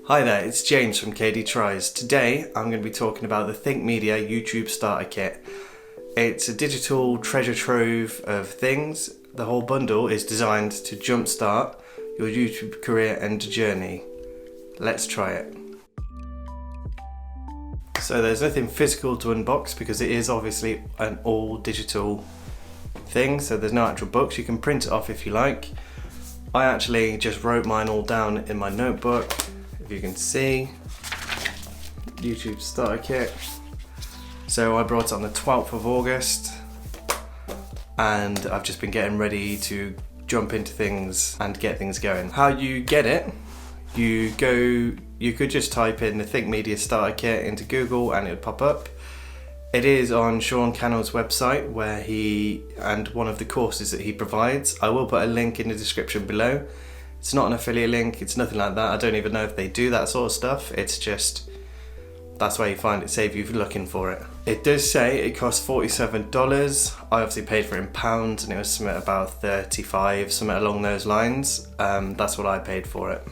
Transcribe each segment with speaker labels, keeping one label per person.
Speaker 1: Hi there, it's James from Cadey Tries. Today I'm going to be talking about the thinkmedia YouTube Starter Kit. It's a digital treasure trove of things. The whole bundle is designed to jumpstart your YouTube career and journey. Let's try it. So there's nothing physical to unbox because it is obviously an all digital thing, so there's no actual books. You can print it off if you like. I actually just wrote mine all down in my notebook. If you can see, YouTube Starter Kit. So I brought it on the 12th of August and I've just been getting ready to jump into things and get things going. How you get it, you could just type in the thinkmedia Starter Kit into Google and it would pop up. It is on Sean Cannell's website where and one of the courses that he provides. I will put a link in the description below. It's not an affiliate link, it's nothing like that. I don't even know if they do that sort of stuff. It's just, that's where you find it, save you looking for it. It does say it costs $47. I obviously paid for it in pounds and it was something about 35, something along those lines. That's what I paid for it.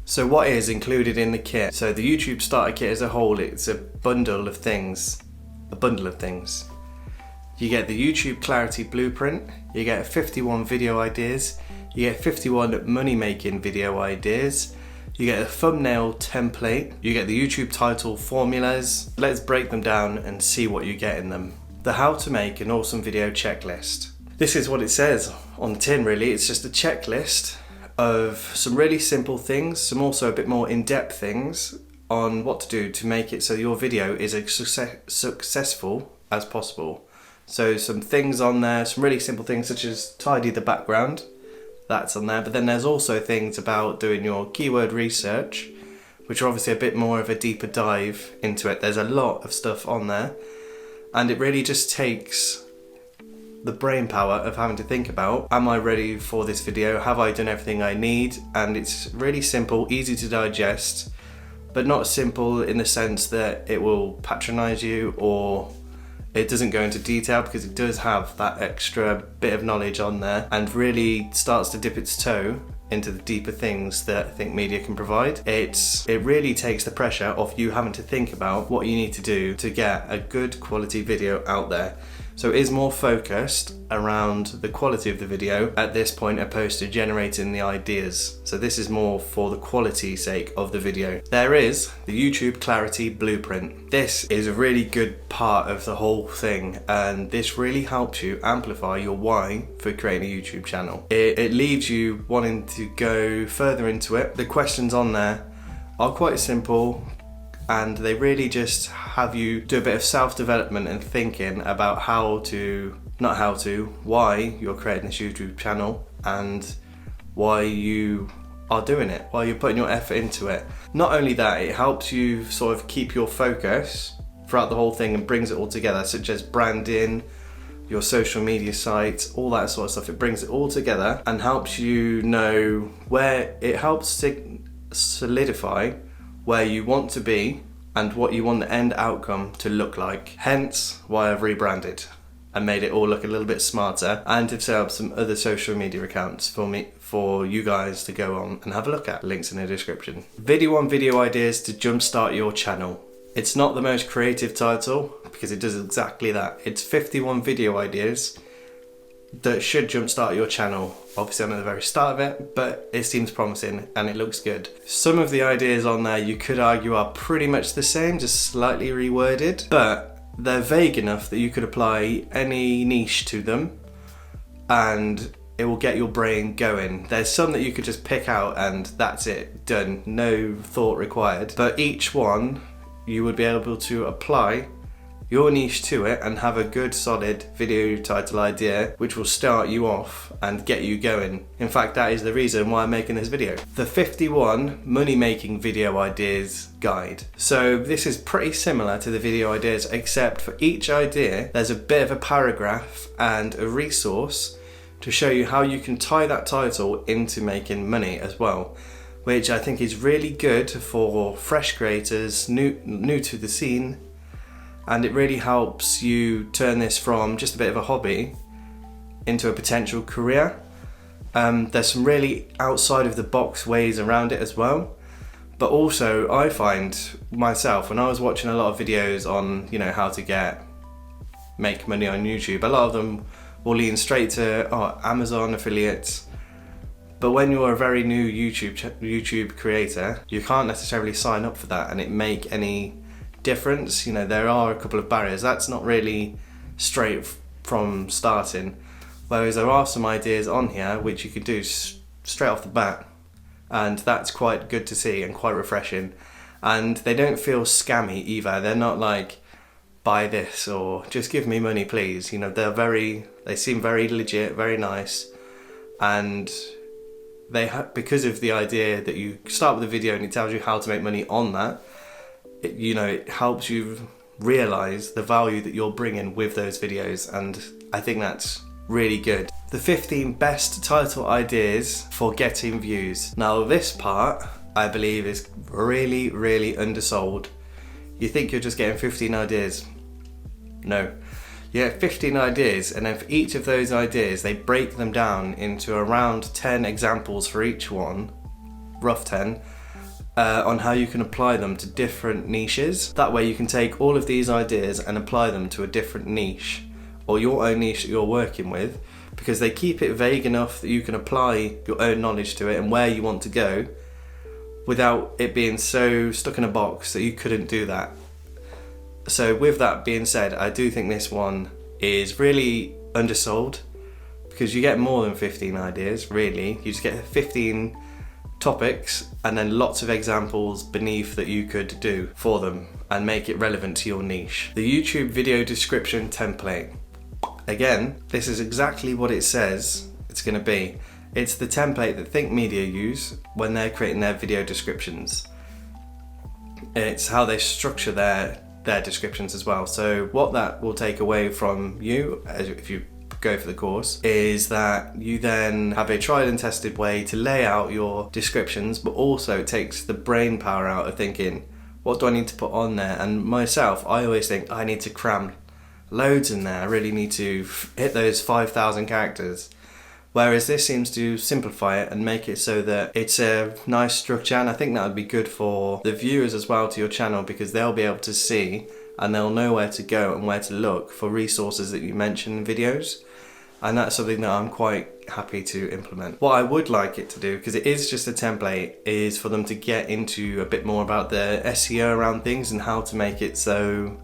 Speaker 1: So what is included in the kit? So the YouTube Starter Kit as a whole, it's a bundle of things. You get the YouTube Clarity Blueprint, you get 51 video ideas, you get 51 money-making video ideas, you get a thumbnail template, you get the YouTube title formulas. Let's break them down and see what you get in them. The how to make an awesome video checklist. This is what it says on the tin really. It's just a checklist of some really simple things, some also a bit more in-depth things on what to do to make it so your video is as successful as possible. So some things on there, some really simple things such as tidy the background. That's on there, but then there's also things about doing your keyword research, which are obviously a bit more of a deeper dive into it. There's a lot of stuff on there, and it really just takes the brain power of having to think about, am I ready for this video? Have I done everything I need? And it's really simple, easy to digest, but not simple in the sense that it will patronize you or it doesn't go into detail, because it does have that extra bit of knowledge on there and really starts to dip its toe into the deeper things that thinkmedia can provide. It really takes the pressure off you having to think about what you need to do to get a good quality video out there. So it is more focused around the quality of the video at this point opposed to generating the ideas. So this is more for the quality sake of the video. There is the YouTube Clarity Blueprint. This is a really good part of the whole thing, and this really helps you amplify your why for creating a YouTube channel. It leaves you wanting to go further into it. The questions on there are quite simple, and they really just have you do a bit of self-development and thinking about why you're creating this YouTube channel and why you are doing it, why you're putting your effort into it. Not only that, it helps you sort of keep your focus throughout the whole thing and brings it all together, such as branding, your social media sites, all that sort of stuff. It brings it all together and helps you know where, it helps solidify where you want to be and what you want the end outcome to look like. Hence why I've rebranded and made it all look a little bit smarter, and have set up some other social media accounts for you guys to go on and have a look at. Links in the description. Video ideas to jumpstart your channel. It's not the most creative title because it does exactly that. It's 51 video ideas that should jumpstart your channel. Obviously I'm at the very start of it, but it seems promising and it looks good. Some of the ideas on there you could argue are pretty much the same, just slightly reworded, but they're vague enough that you could apply any niche to them and it will get your brain going. There's some that you could just pick out and that's it, done, no thought required. But each one you would be able to apply your niche to it and have a good solid video title idea which will start you off and get you going. In fact, that is the reason why I'm making this video. The 51 money making video ideas guide. So this is pretty similar to the video ideas, except for each idea there's a bit of a paragraph and a resource to show you how you can tie that title into making money as well, which I think is really good for fresh creators, new to the scene. And it really helps you turn this from just a bit of a hobby into a potential career. There's some really outside of the box ways around it as well, But also I find myself, when I was watching a lot of videos on, you know, how to make money on YouTube, a lot of them will lean straight to Amazon affiliates. But when you're a very new YouTube creator, you can't necessarily sign up for that and it make any difference. You know, there are a couple of barriers. That's not really straight from starting. Whereas there are some ideas on here which you could do straight off the bat. And that's quite good to see and quite refreshing. And they don't feel scammy either. They're not like, buy this or just give me money please. You know, they seem very legit, very nice. And because of the idea that you start with a video and it tells you how to make money on that, it helps you realize the value that you're bringing with those videos, and I think that's really good. The 15 best title ideas for getting views. Now this part I believe is really, really undersold. You think you're just getting 15 ideas. No. You get 15 ideas, and then for each of those ideas they break them down into around 10 examples for each one, rough 10, on how you can apply them to different niches. That way you can take all of these ideas and apply them to a different niche, or your own niche that you're working with, because they keep it vague enough that you can apply your own knowledge to it and where you want to go without it being so stuck in a box that you couldn't do that. So with that being said, I do think this one is really undersold, because you get more than 15 ideas, really. You just get 15 topics and then lots of examples beneath that you could do for them and make it relevant to your niche. The YouTube video description template. Again, this is exactly what it says it's going to be. It's the template that thinkmedia use when they're creating their video descriptions. It's how they structure their descriptions as well. So what that will take away from you, if you go for the course, is that you then have a tried and tested way to lay out your descriptions, but also it takes the brain power out of thinking, what do I need to put on there? And myself, I always think I need to cram loads in there. I really need to hit those 5,000 characters. Whereas this seems to simplify it and make it so that it's a nice structure, and I think that would be good for the viewers as well to your channel, because they'll be able to see and they'll know where to go and where to look for resources that you mention in videos. And that's something that I'm quite happy to implement. What I would like it to do, because it is just a template, is for them to get into a bit more about the SEO around things and how to make it so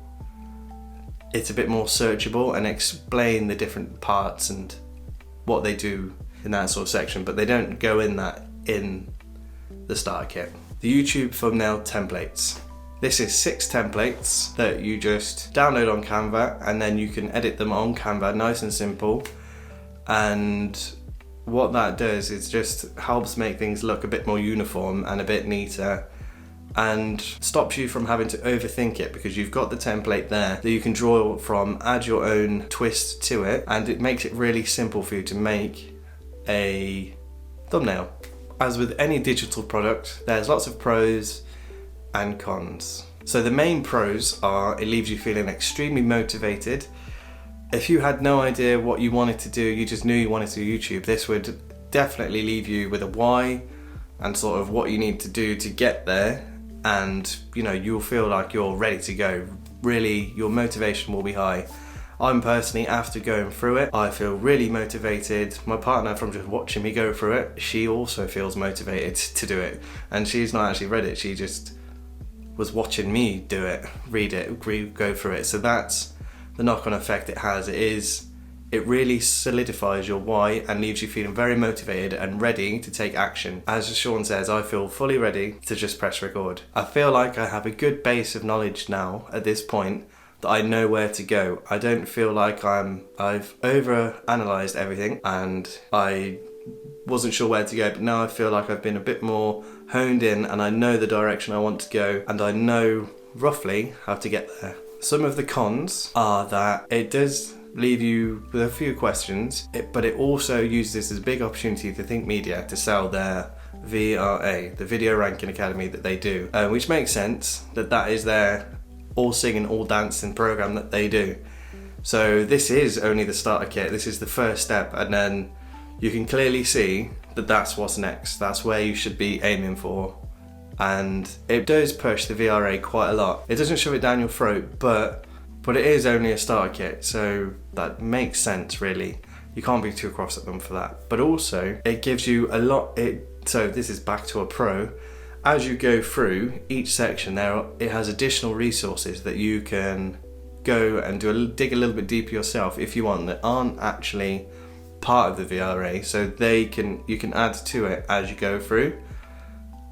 Speaker 1: it's a bit more searchable, and explain the different parts and what they do in that sort of section, but they don't go in that in the starter kit. The YouTube thumbnail templates. This is 6 templates that you just download on Canva, and then you can edit them on Canva, nice and simple. And what that does is just helps make things look a bit more uniform and a bit neater, and stops you from having to overthink it, because you've got the template there that you can draw from, add your own twist to it, and it makes it really simple for you to make a thumbnail. As with any digital product, there's lots of pros and cons. So the main pros are, it leaves you feeling extremely motivated. If you had no idea what you wanted to do, you just knew you wanted to do YouTube, this would definitely leave you with a why and sort of what you need to do to get there. And you'll feel like you're ready to go. Really, your motivation will be high. I'm personally, after going through it, I feel really motivated. My partner, from just watching me go through it, she also feels motivated to do it. And she's not actually read it, she just was watching me do it, read it, go through it. So that's the knock-on effect it has. It really solidifies your why and leaves you feeling very motivated and ready to take action. As Sean says, I feel fully ready to just press record. I feel like I have a good base of knowledge now at this point, that I know where to go. I don't feel like I've over-analysed everything and I wasn't sure where to go, but now I feel like I've been a bit more honed in and I know the direction I want to go, and I know roughly how to get there. Some of the cons are that it does leave you with a few questions, but it also uses this as a big opportunity to thinkmedia to sell their VRA, the Video Ranking Academy that they do, which makes sense that is their all singing, all dancing program that they do. So this is only the starter kit, this is the first step, and then you can clearly see that that's what's next. That's where you should be aiming for and it does push the VRA quite a lot. It doesn't shove it down your throat, but it is only a starter kit, so that makes sense really. You can't be too cross at them for that. But also, it gives you a lot. So this is back to a pro. As you go through each section, it has additional resources that you can go and dig a little bit deeper yourself if you want, that aren't actually part of the VRA. So you can add to it as you go through,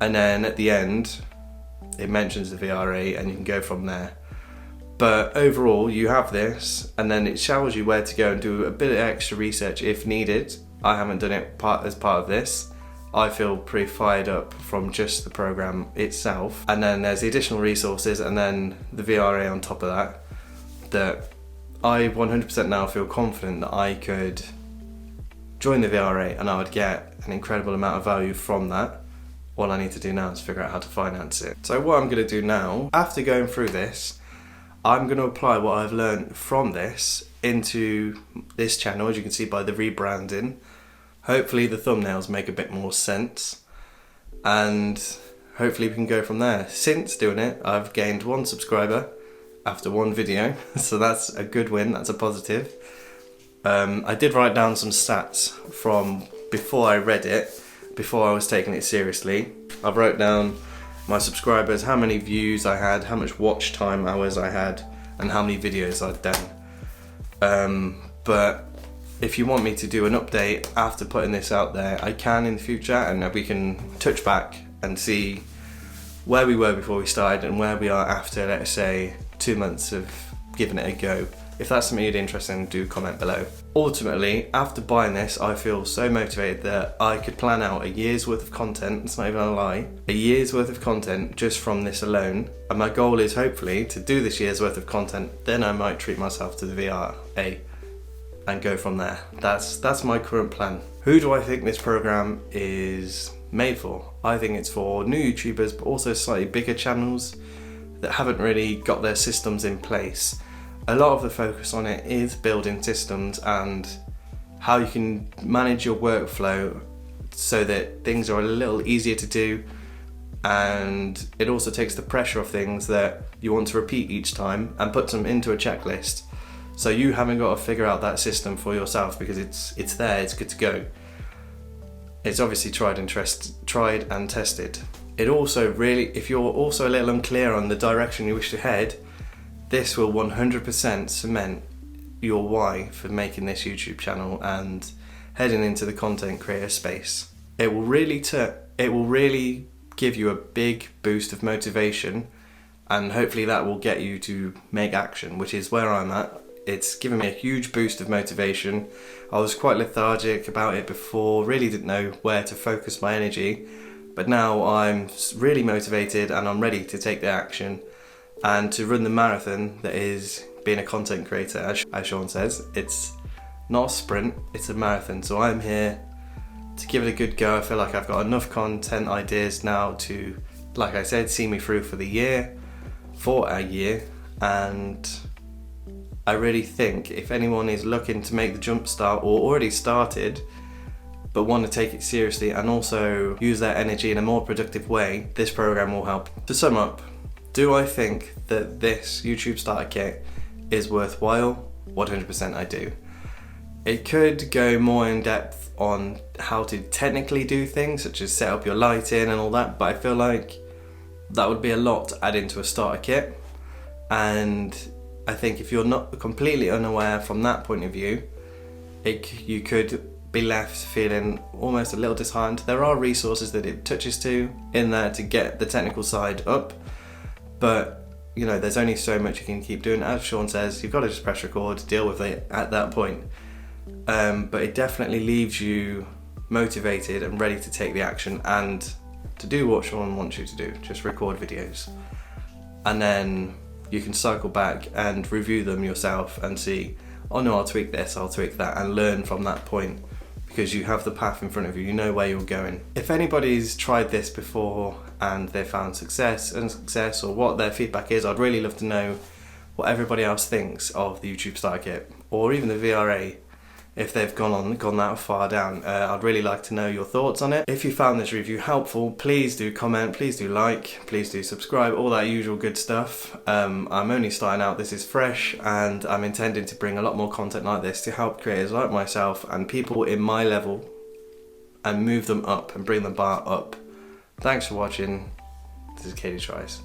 Speaker 1: and then at the end, it mentions the VRA, and you can go from there. But overall, you have this, and then it shows you where to go and do a bit of extra research if needed. I haven't done it as part of this. I feel pretty fired up from just the program itself. And then there's the additional resources, and then the VRA on top of that I 100% now feel confident that I could join the VRA and I would get an incredible amount of value from that. All I need to do now is figure out how to finance it. So what I'm going to do now, after going through this, I'm going to apply what I've learned from this into this channel, as you can see by the rebranding. Hopefully the thumbnails make a bit more sense, and hopefully we can go from there. Since doing it, I've gained 1 subscriber after 1 video, so that's a good win, that's a positive. I did write down some stats from before I read it, before I was taking it seriously. I wrote down my subscribers, how many views I had, how much watch time hours I had, and how many videos I'd done. But if you want me to do an update after putting this out there, I can in the future, and we can touch back and see where we were before we started and where we are after, let's say, 2 months of giving it a go. If that's something you're interested in, do comment below. Ultimately, after buying this, I feel so motivated that I could plan out a year's worth of content, it's not even a lie, a year's worth of content just from this alone. And my goal is hopefully to do this year's worth of content, then I might treat myself to the VRA and go from there. That's my current plan. Who do I think this program is made for? I think it's for new YouTubers, but also slightly bigger channels that haven't really got their systems in place. A lot of the focus on it is building systems and how you can manage your workflow so that things are a little easier to do, and it also takes the pressure off things that you want to repeat each time and puts them into a checklist. So you haven't got to figure out that system for yourself because it's there, it's good to go. It's obviously tried and tested. It also really, if you're also a little unclear on the direction you wish to head, this will 100% cement your why for making this YouTube channel and heading into the content creator space. It will really give you a big boost of motivation, and hopefully that will get you to make action, which is where I'm at. It's given me a huge boost of motivation. I was quite lethargic about it before, really didn't know where to focus my energy, but now I'm really motivated and I'm ready to take the action and to run the marathon that is being a content creator. As Sean says, it's not a sprint, it's a marathon. So I'm here to give it a good go. I feel like I've got enough content ideas now to, like I said, see me through for a year, and I really think if anyone is looking to make the jumpstart or already started but want to take it seriously and also use their energy in a more productive way, this program will help. To sum up, do I think that this YouTube starter kit is worthwhile? 100% I do. It could go more in depth on how to technically do things, such as set up your lighting and all that, but I feel like that would be a lot to add into a starter kit. And I think if you're not completely unaware from that point of view, you could be left feeling almost a little disheartened. There are resources that it touches to in there to get the technical side up, but you know, there's only so much you can keep doing. As Sean says, you've got to just press record, deal with it at that point. But it definitely leaves you motivated and ready to take the action and to do what Sean wants you to do, just record videos. And then you can cycle back and review them yourself and see, oh no, I'll tweak this, I'll tweak that, and learn from that point, because you have the path in front of you, you know where you're going. If anybody's tried this before and they found success, or what their feedback is, I'd really love to know what everybody else thinks of the YouTube Starter Kit, or even the VRA. if they've gone that far down. I'd really like to know your thoughts on it. If you found this review helpful, please do comment, please do like, please do subscribe, all that usual good stuff. I'm only starting out, this is fresh, and I'm intending to bring a lot more content like this to help creators like myself and people in my level and move them up and bring the bar up. Thanks for watching. This is Cadey Tries.